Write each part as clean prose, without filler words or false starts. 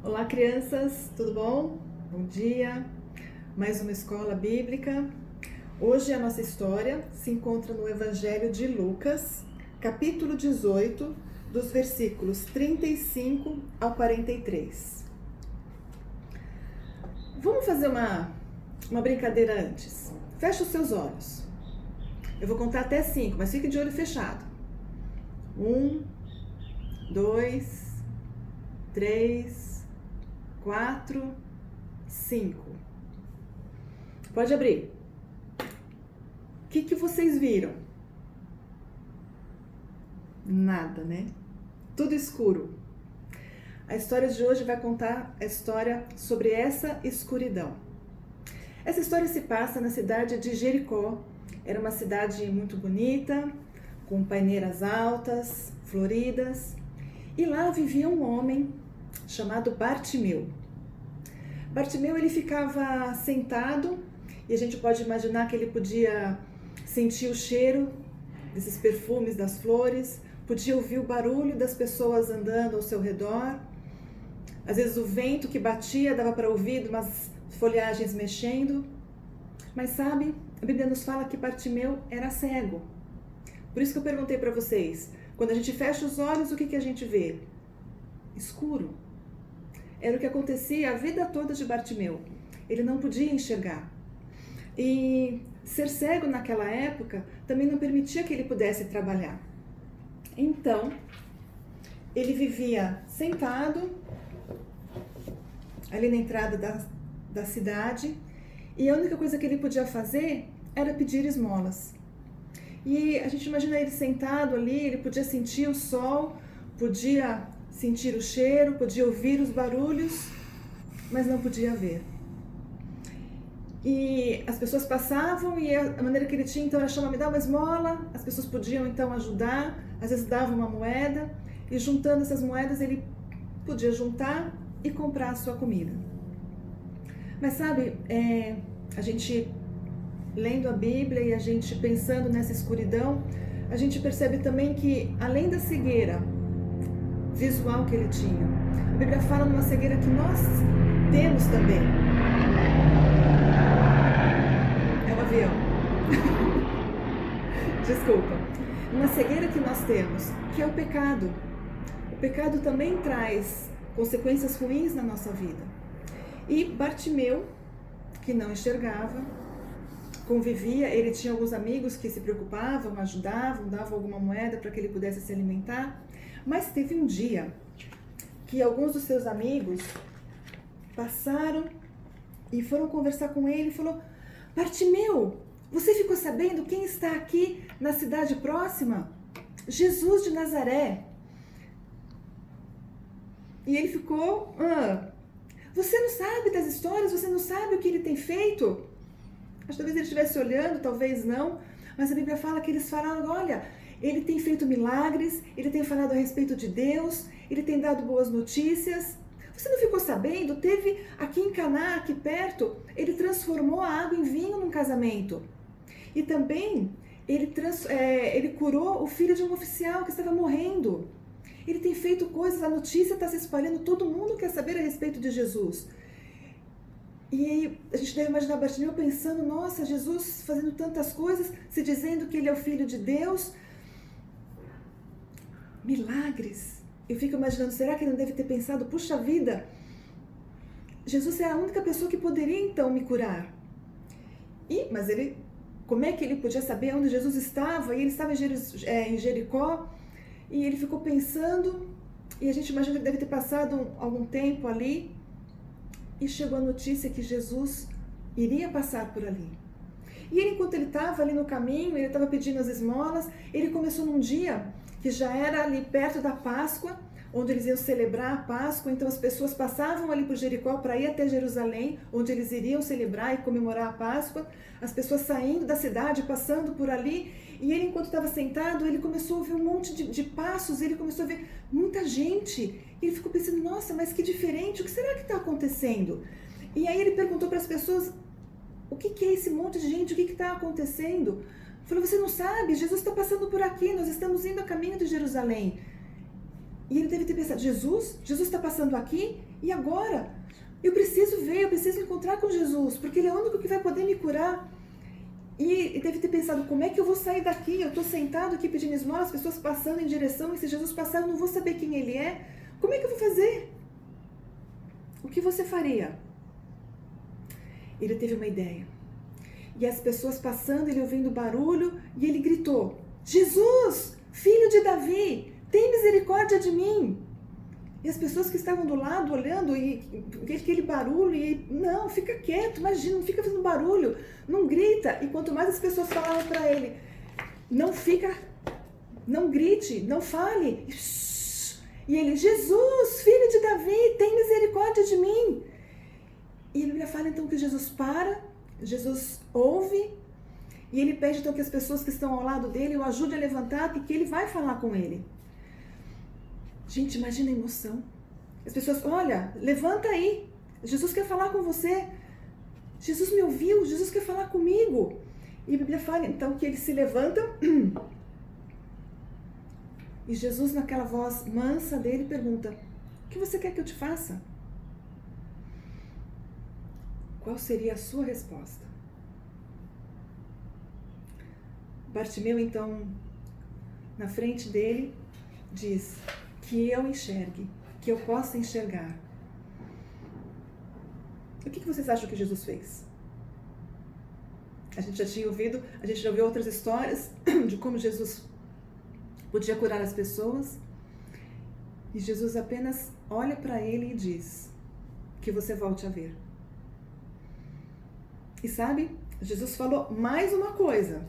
Olá, crianças, tudo bom? Bom dia! Mais uma escola bíblica. Hoje a nossa história se encontra no Evangelho de Lucas, capítulo 18, dos versículos 35 ao 43. Vamos fazer uma brincadeira antes. Fecha os seus olhos. Eu vou contar até 5, mas fique de olho fechado. 1, 2, 3, 4, 5. Pode abrir. O que vocês viram? Nada, né? Tudo escuro. A história de hoje vai contar a história sobre essa escuridão. Essa história se passa na cidade de Jericó. Era uma cidade muito bonita, com paineiras altas, floridas. E lá vivia um homem chamado Bartimeu. Bartimeu, ele ficava sentado e a gente pode imaginar que ele podia sentir o cheiro desses perfumes das flores, podia ouvir o barulho das pessoas andando ao seu redor. Às vezes o vento que batia dava para ouvir umas folhagens mexendo. Mas sabe, a Bíblia nos fala que Bartimeu era cego. Por isso que eu perguntei para vocês, quando a gente fecha os olhos, o que a gente vê? Escuro. Era o que acontecia a vida toda de Bartimeu. Ele não podia enxergar. E ser cego naquela época também não permitia que ele pudesse trabalhar. Então, ele vivia sentado ali na entrada da cidade e a única coisa que ele podia fazer era pedir esmolas. E a gente imagina ele sentado ali, ele podia sentir o sol, podia sentir o cheiro, podia ouvir os barulhos, mas não podia ver. E as pessoas passavam e a maneira que ele tinha então era chamar, me dá uma esmola. As pessoas podiam então ajudar, às vezes davam uma moeda e juntando essas moedas ele podia juntar e comprar a sua comida. Mas sabe, a gente lendo a Bíblia e a gente pensando nessa escuridão, a gente percebe também que além da cegueira visual que ele tinha, a Bíblia fala numa cegueira que nós temos também. É um avião. Desculpa. Uma cegueira que nós temos, que é o pecado. O pecado também traz consequências ruins na nossa vida. E Bartimeu, que não enxergava, convivia, ele tinha alguns amigos que se preocupavam, ajudavam, davam alguma moeda para que ele pudesse se alimentar. Mas teve um dia que alguns dos seus amigos passaram e foram conversar com ele e falou: Bartimeu, você ficou sabendo quem está aqui na cidade próxima? Jesus de Nazaré. E ele ficou, você não sabe das histórias, você não sabe o que ele tem feito? Acho que talvez ele estivesse olhando, talvez não, mas a Bíblia fala que eles falaram, olha, ele tem feito milagres, ele tem falado a respeito de Deus, ele tem dado boas notícias. Você não ficou sabendo? Teve aqui em Caná, aqui perto, ele transformou a água em vinho num casamento. E também ele curou o filho de um oficial que estava morrendo. Ele tem feito coisas, a notícia está se espalhando, todo mundo quer saber a respeito de Jesus. E aí a gente deve imaginar Bartimeu pensando, nossa, Jesus fazendo tantas coisas, se dizendo que ele é o filho de Deus. Milagres. Eu fico imaginando, será que ele não deve ter pensado, puxa vida, Jesus é a única pessoa que poderia então me curar. Mas ele, como é que ele podia saber onde Jesus estava? E ele estava em Jericó, e ele ficou pensando, e a gente imagina que ele deve ter passado algum tempo ali, e chegou a notícia que Jesus iria passar por ali. E ele, enquanto ele estava ali no caminho, ele estava pedindo as esmolas, ele começou num dia que já era ali perto da Páscoa, onde eles iam celebrar a Páscoa, então as pessoas passavam ali por Jericó para ir até Jerusalém, onde eles iriam celebrar e comemorar a Páscoa, as pessoas saindo da cidade, passando por ali, e ele, enquanto estava sentado, ele começou a ouvir um monte de passos, ele começou a ver muita gente, e ele ficou pensando, nossa, mas que diferente, o que será que está acontecendo? E aí ele perguntou para as pessoas, o que é esse monte de gente, o que está acontecendo? Falou, você não sabe, Jesus está passando por aqui, nós estamos indo a caminho de Jerusalém. E ele deve ter pensado, Jesus está passando aqui e agora? Eu preciso ver, eu preciso encontrar com Jesus, porque ele é o único que vai poder me curar. E ele deve ter pensado, como é que eu vou sair daqui? Eu estou sentado aqui pedindo esmola, as pessoas passando em direção, e se Jesus passar eu não vou saber quem ele é. Como é que eu vou fazer? O que você faria? Ele teve uma ideia. E as pessoas passando, ele ouvindo barulho, e ele gritou, Jesus, filho de Davi, tem misericórdia de mim. E as pessoas que estavam do lado olhando, e aquele barulho, e não, fica quieto, imagina, não fica fazendo barulho, não grita. E quanto mais as pessoas falavam para ele, não grite, não fale. E ele, Jesus, filho de Davi, tem misericórdia de mim. E a Bíblia fala então que Jesus para, Jesus ouve, e ele pede então que as pessoas que estão ao lado dele o ajudem a levantar, porque ele vai falar com ele. Gente, imagina a emoção. As pessoas, olha, levanta aí. Jesus quer falar com você. Jesus me ouviu, Jesus quer falar comigo. E a Bíblia fala então que ele se levanta e Jesus, naquela voz mansa dele, pergunta, o que você quer que eu te faça? Qual seria a sua resposta? Bartimeu, então, na frente dele, diz, que eu enxergue, que eu possa enxergar. O que vocês acham que Jesus fez? A gente já ouviu outras histórias de como Jesus podia curar as pessoas. E Jesus apenas olha para ele e diz, que você volte a ver. E sabe, Jesus falou mais uma coisa.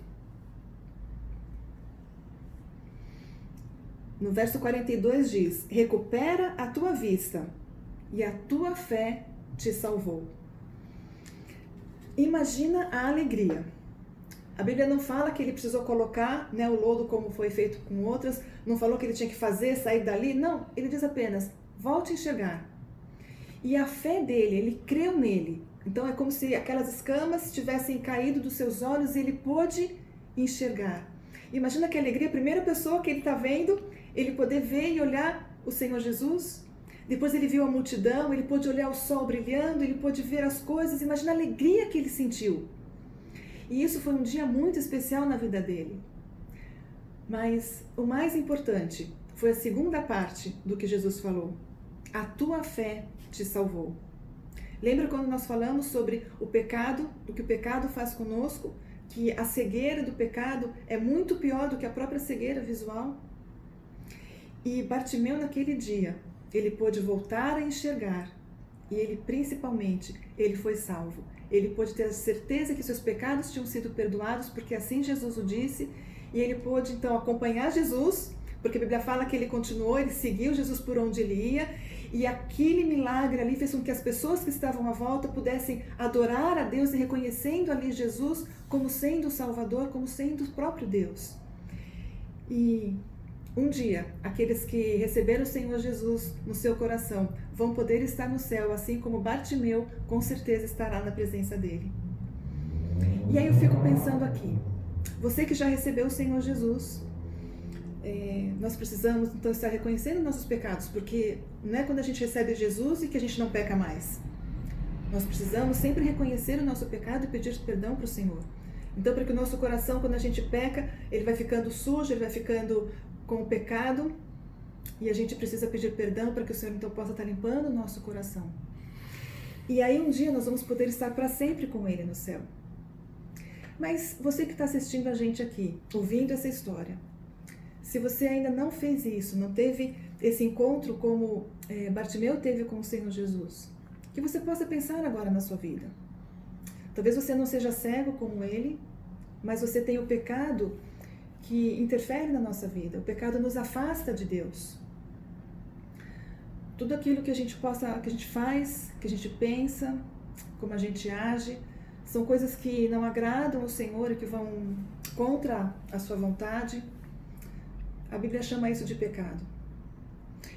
No verso 42 diz, recupera a tua vista e a tua fé te salvou. Imagina a alegria. A Bíblia não fala que ele precisou colocar, o lodo como foi feito com outras, não falou que ele tinha que fazer, sair dali, não. Ele diz apenas, volte a enxergar. E a fé dele, ele creu nele. Então é como se aquelas escamas tivessem caído dos seus olhos e ele pôde enxergar. Imagina que alegria, a primeira pessoa que ele está vendo, ele poder ver e olhar o Senhor Jesus. Depois ele viu a multidão, ele pôde olhar o sol brilhando, ele pôde ver as coisas. Imagina a alegria que ele sentiu. E isso foi um dia muito especial na vida dele. Mas o mais importante foi a segunda parte do que Jesus falou. A tua fé te salvou. Lembra quando nós falamos sobre o pecado, o que o pecado faz conosco? Que a cegueira do pecado é muito pior do que a própria cegueira visual? E Bartimeu naquele dia, ele pôde voltar a enxergar. E ele principalmente, ele foi salvo. Ele pôde ter a certeza que seus pecados tinham sido perdoados, porque assim Jesus o disse. E ele pôde então acompanhar Jesus, porque a Bíblia fala que ele continuou, ele seguiu Jesus por onde ele ia. E aquele milagre ali fez com que as pessoas que estavam à volta pudessem adorar a Deus e reconhecendo ali Jesus como sendo o Salvador, como sendo o próprio Deus. E um dia, aqueles que receberam o Senhor Jesus no seu coração vão poder estar no céu, assim como Bartimeu com certeza estará na presença dele. E aí eu fico pensando aqui, você que já recebeu o Senhor Jesus, nós precisamos então estar reconhecendo nossos pecados, porque não é quando a gente recebe Jesus e que a gente não peca mais. Nós precisamos sempre reconhecer o nosso pecado e pedir perdão para o Senhor. Então, para que o nosso coração, quando a gente peca, ele vai ficando sujo, ele vai ficando com o pecado, e a gente precisa pedir perdão para que o Senhor então possa estar limpando o nosso coração. E aí um dia nós vamos poder estar para sempre com Ele no céu. Mas você que está assistindo a gente aqui, ouvindo essa história, se você ainda não fez isso, não teve esse encontro como Bartimeu teve com o Senhor Jesus, que você possa pensar agora na sua vida. Talvez você não seja cego como ele, mas você tem o pecado que interfere na nossa vida. O pecado nos afasta de Deus. Tudo aquilo que a gente faz, que a gente pensa, como a gente age, são coisas que não agradam ao Senhor e que vão contra a sua vontade. A Bíblia chama isso de pecado.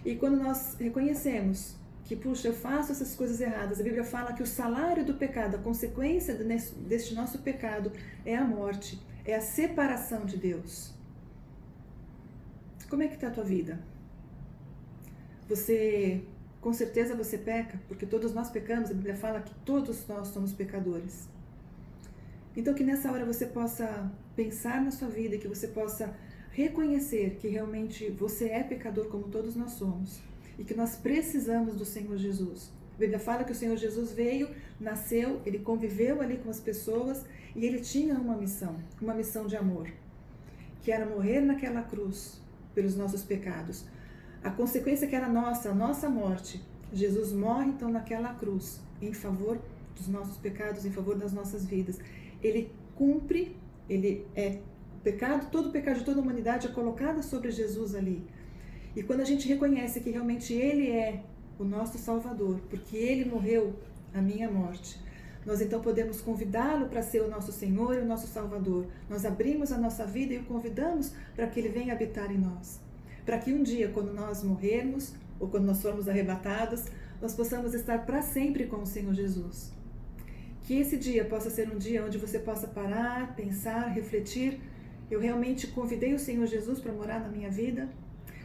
E quando nós reconhecemos que, puxa, eu faço essas coisas erradas, a Bíblia fala que o salário do pecado, a consequência deste nosso pecado é a morte, é a separação de Deus. Como é que está a tua vida? Com certeza você peca, porque todos nós pecamos, a Bíblia fala que todos nós somos pecadores. Então que nessa hora você possa pensar na sua vida, que você possa reconhecer que realmente você é pecador como todos nós somos e que nós precisamos do Senhor Jesus. A Bíblia fala que o Senhor Jesus veio, nasceu, ele conviveu ali com as pessoas e ele tinha uma missão de amor, que era morrer naquela cruz pelos nossos pecados. A consequência que era a nossa morte. Jesus morre então naquela cruz em favor dos nossos pecados, em favor das nossas vidas. Ele cumpre, todo o pecado de toda a humanidade é colocado sobre Jesus ali. E quando a gente reconhece que realmente Ele é o nosso Salvador, porque Ele morreu a minha morte, nós então podemos convidá-lo para ser o nosso Senhor e o nosso Salvador. Nós abrimos a nossa vida e o convidamos para que Ele venha habitar em nós. Para que um dia, quando nós morrermos, ou quando nós formos arrebatados, nós possamos estar para sempre com o Senhor Jesus. Que esse dia possa ser um dia onde você possa parar, pensar, refletir. Eu realmente convidei o Senhor Jesus para morar na minha vida.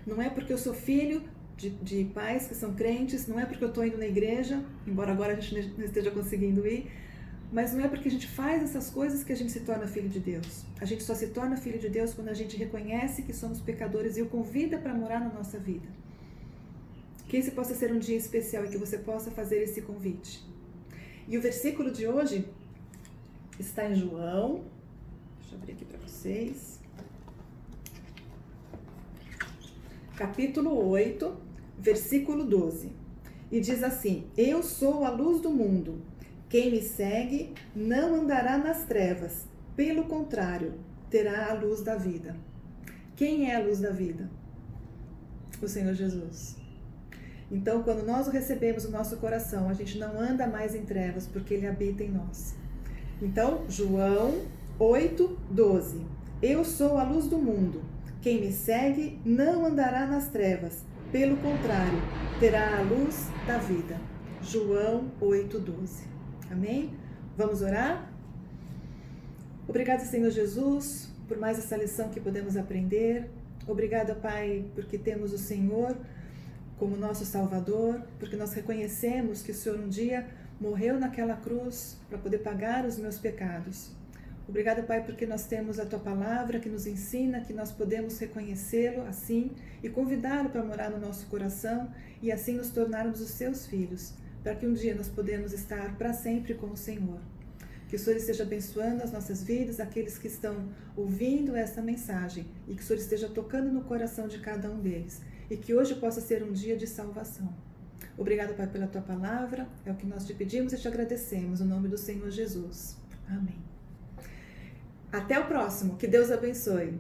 Não é porque eu sou filho de pais que são crentes, não é porque eu estou indo na igreja, embora agora a gente não esteja conseguindo ir, mas não é porque a gente faz essas coisas que a gente se torna filho de Deus. A gente só se torna filho de Deus quando a gente reconhece que somos pecadores e o convida para morar na nossa vida. Que esse possa ser um dia especial e que você possa fazer esse convite. E o versículo de hoje está em João. Deixa eu abrir aqui para vocês. Capítulo 8, versículo 12. E diz assim: Eu sou a luz do mundo. Quem me segue não andará nas trevas. Pelo contrário, terá a luz da vida. Quem é a luz da vida? O Senhor Jesus. Então, quando nós o recebemos no nosso coração, a gente não anda mais em trevas, porque Ele habita em nós. Então, João 8, 12. Eu sou a luz do mundo. Quem me segue não andará nas trevas. Pelo contrário, terá a luz da vida. João 8, 12. Amém? Vamos orar? Obrigado, Senhor Jesus, por mais essa lição que podemos aprender. Obrigada, Pai, porque temos o Senhor como nosso Salvador, porque nós reconhecemos que o Senhor um dia morreu naquela cruz para poder pagar os meus pecados. Obrigada, Pai, porque nós temos a Tua Palavra que nos ensina que nós podemos reconhecê-lo assim e convidá-lo para morar no nosso coração e assim nos tornarmos os Seus filhos, para que um dia nós podemos estar para sempre com o Senhor. Que o Senhor esteja abençoando as nossas vidas, aqueles que estão ouvindo essa mensagem e que o Senhor esteja tocando no coração de cada um deles. E que hoje possa ser um dia de salvação. Obrigado, Pai, pela Tua Palavra. É o que nós te pedimos e te agradecemos. No nome do Senhor Jesus. Amém. Até o próximo. Que Deus abençoe.